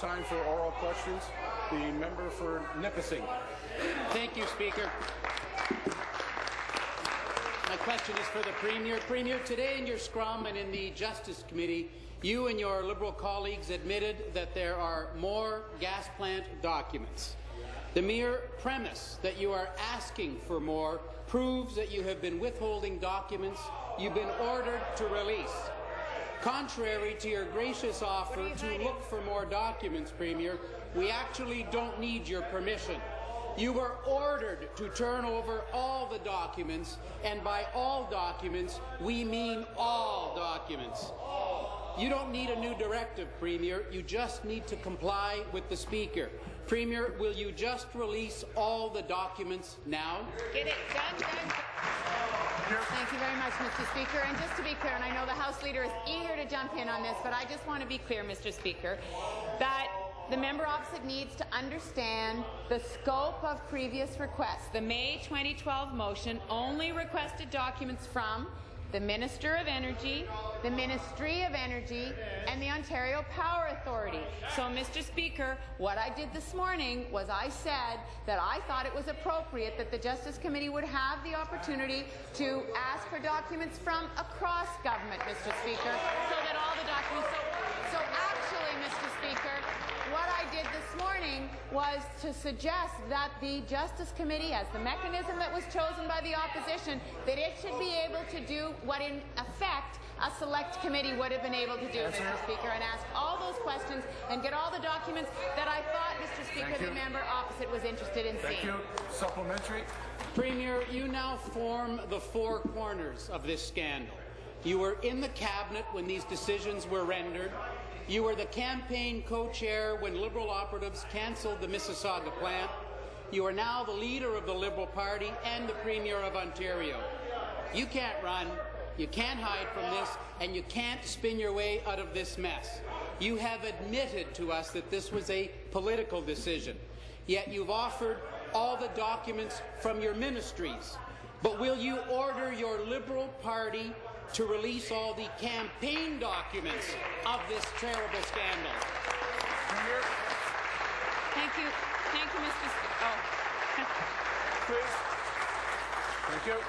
time for oral questions. The member for Nipissing. Thank you, Speaker. My question is for the Premier. Premier, today in your scrum and in the Justice Committee, you and your Liberal colleagues admitted that there are more gas plant documents. The mere premise that you are asking for more proves that you have been withholding documents you've been ordered to release. Contrary to your gracious offer to look for more documents, Premier, we actually don't need your permission. You were ordered to turn over all the documents, and by all documents, we mean all documents. You don't need a new directive, Premier. You just need to comply with the Speaker. Premier, will you just release all the documents now? Get it done. Thank you very much, Mr. Speaker. And just to be clear, and I know the House Leader is eager to jump in on this, but I just want to be clear, Mr. Speaker, that the member opposite needs to understand the scope of previous requests. The May 2012 motion only requested documents from the Minister of Energy, the Ministry of Energy, and the Ontario Power Authority. So, Mr. Speaker, what I did this morning was I said that I thought it was appropriate that the Justice Committee would have the opportunity to ask for documents from across government, Mr. Speaker, so that all the documents... So actually, Mr. Speaker, what I did this morning was to suggest that the Justice Committee, as the mechanism that was chosen by the opposition, that it should be able to do what in effect a select committee would have been able to do, Mr. Speaker, and ask all those questions and get all the documents that I thought, Mr. Speaker, the member opposite was interested in seeing. Thank you. Supplementary. Premier, you now form the four corners of this scandal. You were in the Cabinet when these decisions were rendered. You were the campaign co-chair when Liberal operatives cancelled the Mississauga plant. You are now the leader of the Liberal Party and the Premier of Ontario. You can't run, you can't hide from this, and you can't spin your way out of this mess. You have admitted to us that this was a political decision, yet you've offered all the documents from your ministries. But will you order your Liberal Party to release all the campaign documents of this terrible scandal? Thank you. Thank you, Mr. Speaker. Please. Thank you.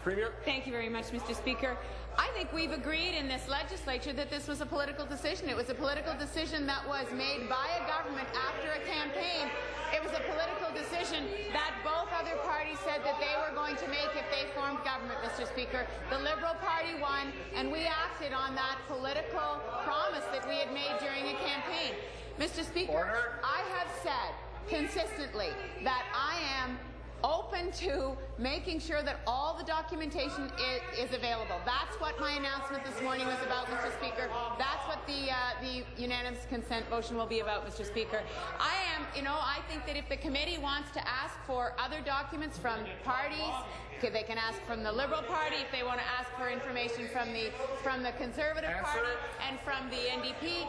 Premier. Thank you very much, Mr. Speaker. I think we've agreed in this legislature that this was a political decision. It was a political decision that was made by a government after a campaign. It was a political decision that both other parties said that they were going to make if they formed government, Mr. Speaker. The Liberal Party won, and we acted on that political promise that we had made during a campaign. Mr. Speaker, Order. I have said consistently that I am open to making sure that all the documentation is available. That's what my announcement this morning was about, Mr. Speaker. That's what the unanimous consent motion will be about, Mr. Speaker. I think that if the committee wants to ask for other documents from parties, they can ask from the Liberal Party. If they want to ask for information from the Conservative Party and from the NDP,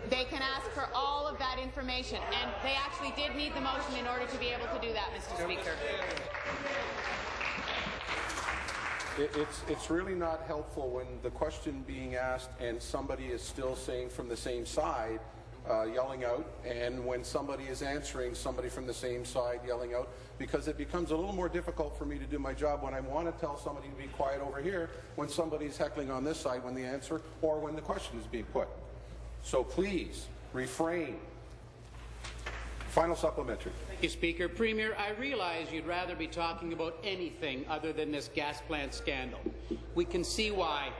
they can ask for all of that information, and they actually did need the motion in order to be able to do that, Mr. Speaker. It's really not helpful when the question being asked and somebody is still saying from the same side, yelling out, and when somebody is answering, somebody from the same side yelling out, because it becomes a little more difficult for me to do my job when I want to tell somebody to be quiet over here when somebody's heckling on this side when the answer or when the question is being put. So please, refrain. Final supplementary. Thank you, Speaker. Premier, I realize you'd rather be talking about anything other than this gas plant scandal. We can see why.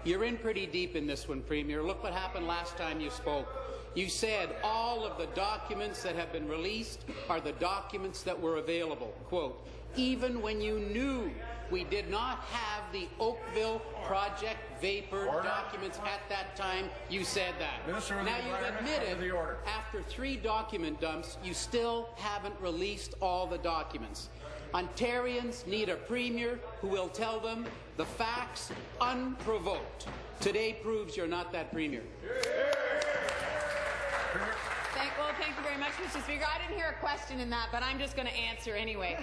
You're in pretty deep in this one, Premier. Look what happened last time you spoke. You said all of the documents that have been released are the documents that were available. Quote, even when you knew we did not have the Oakville Project Vapor documents at that time, you said that. Now you've admitted after 3 document dumps, you still haven't released all the documents. Ontarians need a Premier who will tell them the facts unprovoked. Today proves you're not that Premier. Well, thank you very much, Mr. Speaker. I didn't hear a question in that, but I'm just going to answer anyway.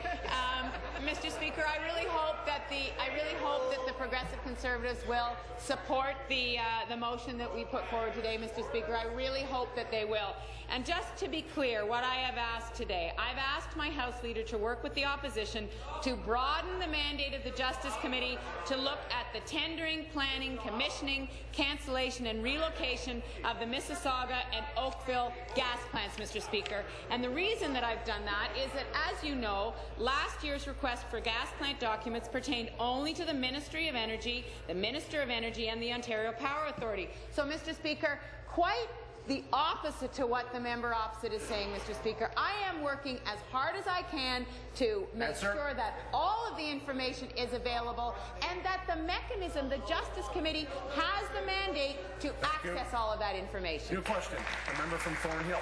Mr. Speaker, I really hope that the Progressive Conservatives will support the motion that we put forward today, Mr. Speaker. I really hope that they will. And just to be clear, what I have asked today, I've asked my House Leader to work with the opposition to broaden the mandate of the Justice Committee to look at the tendering, planning, commissioning, cancellation and relocation of the Mississauga and Oakville gas plants, Mr. Speaker. And the reason that I've done that is that, as you know, last year's request for gas plant documents pertained only to the Ministry of Energy, the Minister of Energy and the Ontario Power Authority. So, Mr. Speaker, quite the opposite to what the member opposite is saying, Mr. Speaker. I am working as hard as I can to make sure that all of the information is available and that the mechanism, the Justice Committee, has the mandate to access all of that information. New question. A member from Thornhill.